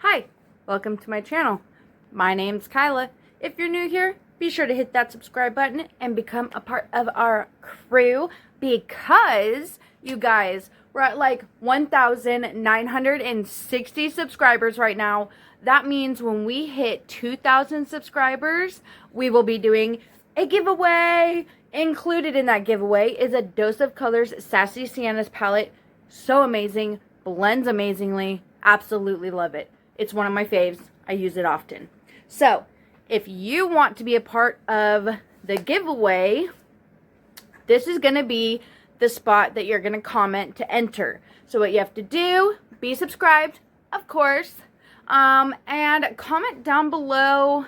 Hi, welcome to my channel. My name's Kyla. If you're new here, be sure to hit that subscribe button and become a part of our crew because, you guys, we're at like 1,960 subscribers right now. That means when we hit 2,000 subscribers, we will be doing a giveaway. Included in that giveaway is a Dose of Colors Sassy Sienna's palette. So amazing, blends amazingly, absolutely love it. It's one of my faves. I use it often. So, if you want to be a part of the giveaway, this is going to be the spot that you're going to comment to enter. So what you have to do, be subscribed, of course, and comment down below.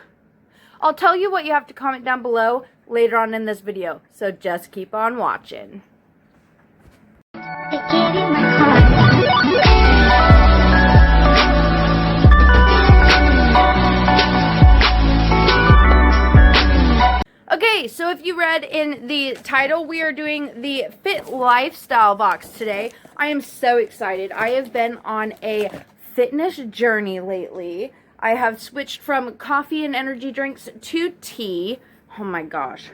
I'll tell you what you have to comment down below later on in this video. So just keep on watching. Okay, so if you read in the title, we are doing the Fit Lifestyle box today. I am so excited. I have been on a fitness journey lately. I have switched from coffee and energy drinks to tea. Oh my gosh.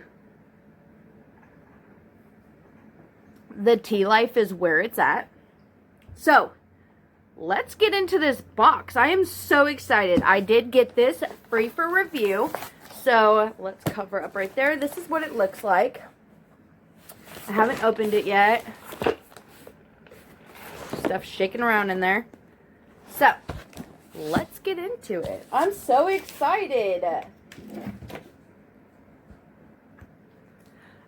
The tea life is where it's at. So, let's get into this box. I am so excited. I did get this free for review. So, let's cover up right there. This is what it looks like. I haven't opened it yet. Stuff shaking around in there. So, let's get into it. I'm so excited.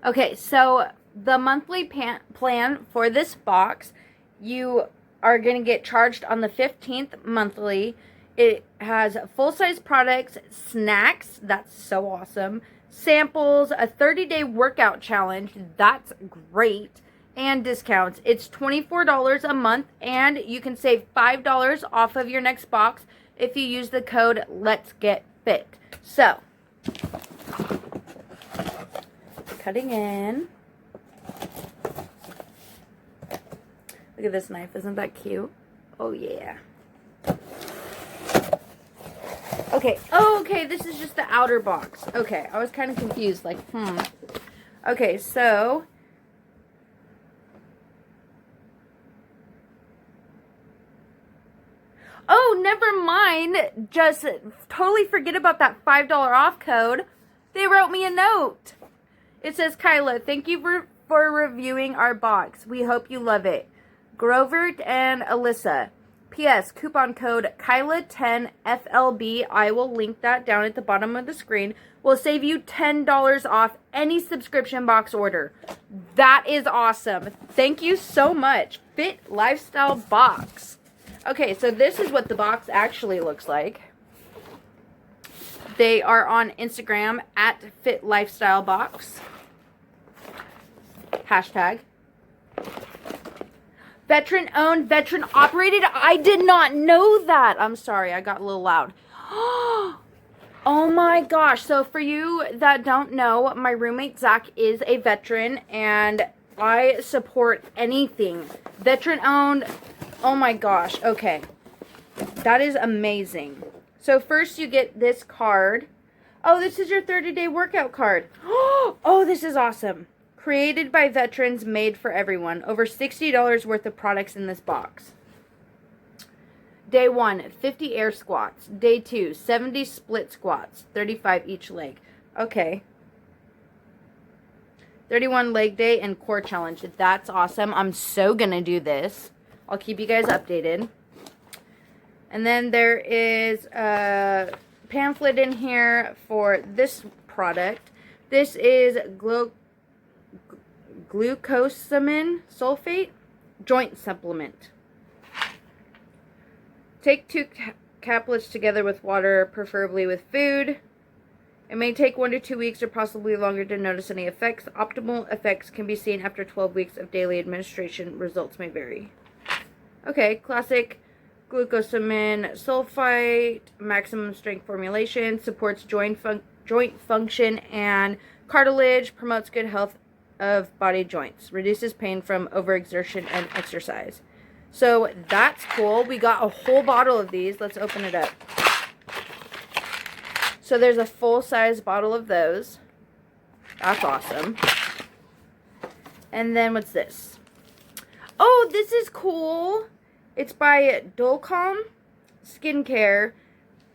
Okay, so the monthly plan for this box, you are going to get charged on the 15th monthly. It has full-size products, snacks, that's so awesome, samples, a 30-day workout challenge, that's great, and discounts. It's $24 a month, and you can save $5 off of your next box if you use the code Let's Get Fit. So, cutting in. Look at this knife, isn't that cute? Oh yeah. Okay, okay, this is just the outer box. Okay, I was kind of confused, like, Okay, so, oh, never mind. Just totally forget about that $5 off code. They wrote me a note. It says, Kyla, thank you for reviewing our box. We hope you love it. Grovert and Alyssa. P.S. Coupon code kyla10FLB. I will link that down at the bottom of the screen. Will save you $10 off any subscription box order. That is awesome. Thank you so much. Fit Lifestyle Box. Okay, so this is what the box actually looks like. They are on Instagram at Fit Lifestyle Box. Hashtag. Veteran owned, veteran operated. I did not know that. I'm sorry, I got a little loud. Oh my gosh. So for you that don't know, my roommate Zach is a veteran and I support anything veteran owned. Oh my gosh. Okay. That is amazing. So first you get this card. Oh, this is your 30-day workout card. Oh, this is awesome. Created by veterans, made for everyone. Over $60 worth of products in this box. Day 1, 50 air squats. Day 2, 70 split squats. 35 each leg. Okay. 31 leg day and core challenge. That's awesome. I'm so gonna do this. I'll keep you guys updated. And then there is a pamphlet in here for this product. This is glucosamine sulfate joint supplement. Take 2 caplets together with water, preferably with food. It may take 1 to 2 weeks or possibly longer to notice any effects. Optimal effects can be seen after 12 weeks of daily administration. Results may vary. Okay, classic glucosamine sulfate, maximum strength formulation, supports joint function and cartilage, promotes good health of body joints, reduces pain from overexertion and exercise. So that's cool. We got a whole bottle of these. Let's open it up. So there's a full-size bottle of those. That's awesome. And then what's this? Oh, this is cool. It's by Dolcom Skincare.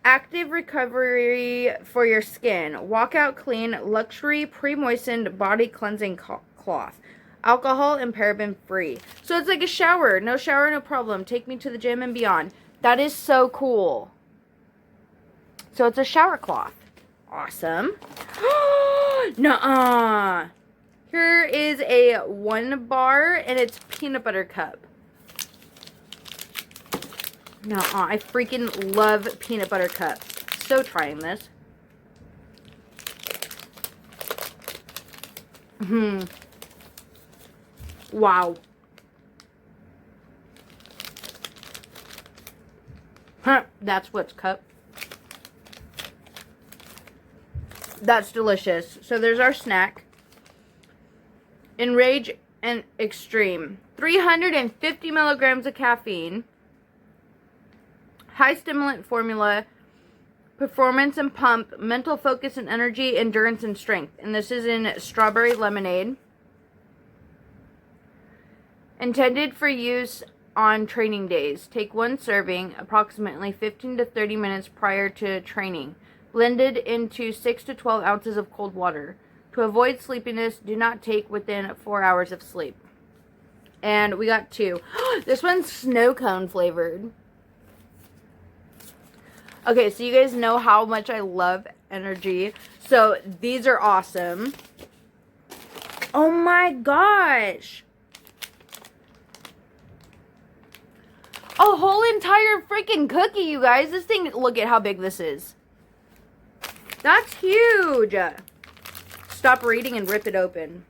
Active recovery for your skin. Walk out clean, luxury pre-moistened body cleansing cloth. Alcohol and paraben free. So it's like a shower. No shower, no problem. Take me to the gym and beyond. That is so cool. So it's a shower cloth. Awesome. Nuh-uh. Here is a 1 bar and it's peanut butter cup. Nuh-uh. I freaking love peanut butter cup. So trying this. Wow. Huh. That's what's cup. That's delicious. So there's our snack. Enrage and Extreme. 350 milligrams of caffeine. High stimulant formula. Performance and pump. Mental focus and energy. Endurance and strength. And this is in strawberry lemonade. Intended for use on training days. Take 1 serving approximately 15 to 30 minutes prior to training. Blended into 6 to 12 ounces of cold water. To avoid sleepiness, do not take within 4 hours of sleep. And we got 2. This one's snow cone flavored. Okay, so you guys know how much I love energy. So these are awesome. Oh my gosh. A whole entire freaking cookie, you guys. This thing, look at how big this is. That's huge. Stop reading and rip it open.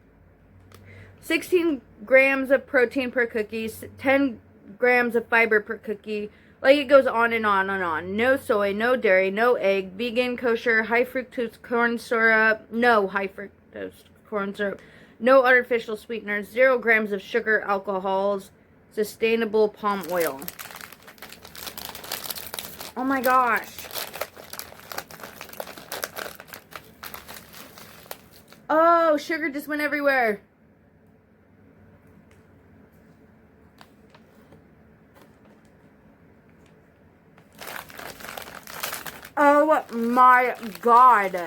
16 grams of protein per cookie. 10 grams of fiber per cookie. Like, it goes on and on and on. No soy, no dairy, no egg. Vegan, kosher, high fructose corn syrup. No high fructose corn syrup. No artificial sweeteners. 0 grams of sugar, alcohols. Sustainable palm oil. Oh my gosh. Oh, sugar just went everywhere. Oh my god.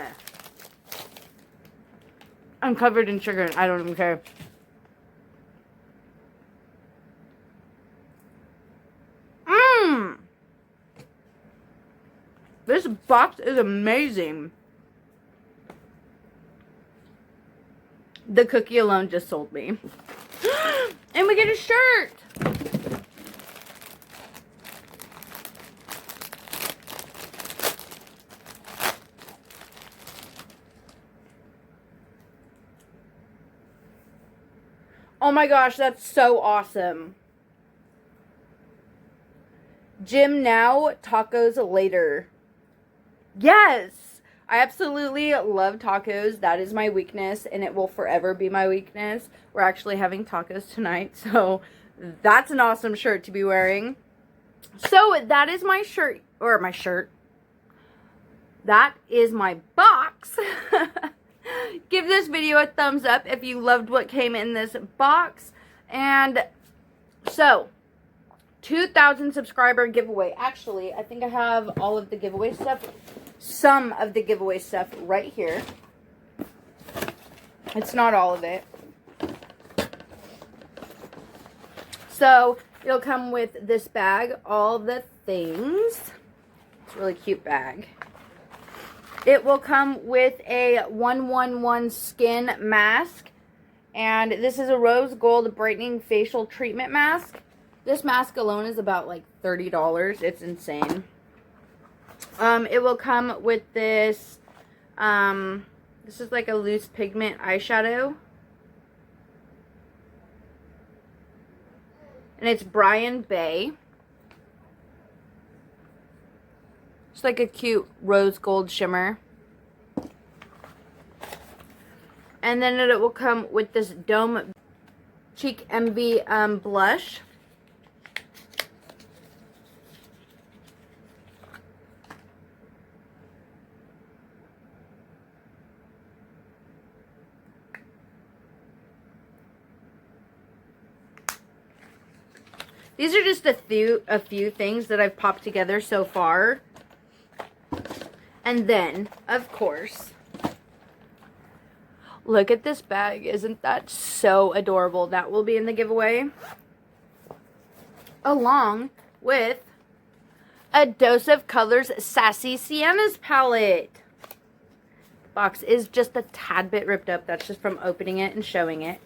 I'm covered in sugar and I don't even care. This box is amazing. The cookie alone just sold me. And we get a shirt. Oh my gosh, that's so awesome. Gym now, tacos later. Yes! I absolutely love tacos. That is my weakness, and it will forever be my weakness. We're actually having tacos tonight, so that's an awesome shirt to be wearing. So that is my shirt, or my shirt. That is my box. Give this video a thumbs up if you loved what came in this box. And so, 2,000 subscriber giveaway. Actually, I think I have all of the giveaway stuff. Some of the giveaway stuff right here. It's not all of it. So, it'll come with this bag, all the things. It's a really cute bag. It will come with a 111 skin mask. And this is a rose gold brightening facial treatment mask. This mask alone is about like $30. It's insane. It will come with this. This is like a loose pigment eyeshadow. And it's Brian Bay. It's like a cute rose gold shimmer. And then it will come with this Dome Cheek Envy blush. These are just a few things that I've popped together so far. And then, of course, look at this bag. Isn't that so adorable? That will be in the giveaway. Along with a Dose of Colors Sassy Siennas palette. Box is just a tad bit ripped up. That's just from opening it and showing it.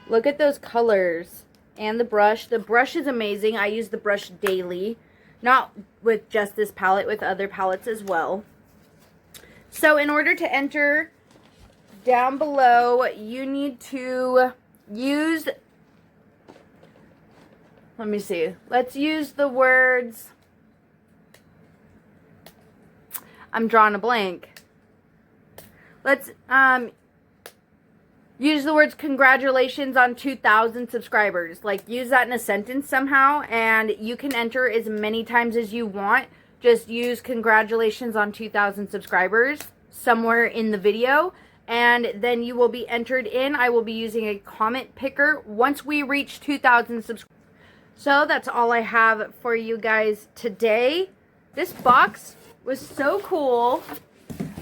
Look at those colors and the brush. The brush is amazing. I use the brush daily. Not with just this palette, with other palettes as well. So in order to enter, down below, you need to use, let me see. Let's use the words, I'm drawing a blank. Let's use the words congratulations on 2,000 subscribers. Like, use that in a sentence somehow, and you can enter as many times as you want. Just use congratulations on 2,000 subscribers somewhere in the video, and then you will be entered in. I will be using a comment picker once we reach 2,000 subscribers. So that's all I have for you guys today. This box was so cool.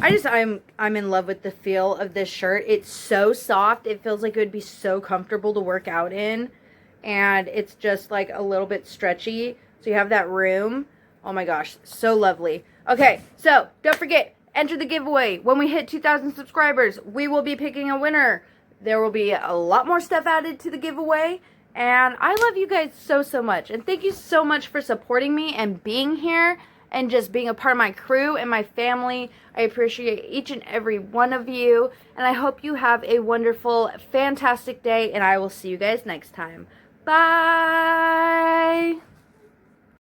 I'm in love with the feel of this shirt. It's so soft. It feels like it would be so comfortable to work out in. And it's just like a little bit stretchy. So you have that room. Oh my gosh, so lovely. Okay, so don't forget, enter the giveaway. When we hit 2,000 subscribers, we will be picking a winner. There will be a lot more stuff added to the giveaway. And I love you guys so, so much. And thank you so much for supporting me and being here and just being a part of my crew and my family. I appreciate each and every one of you. And I hope you have a wonderful, fantastic day. And I will see you guys next time. Bye!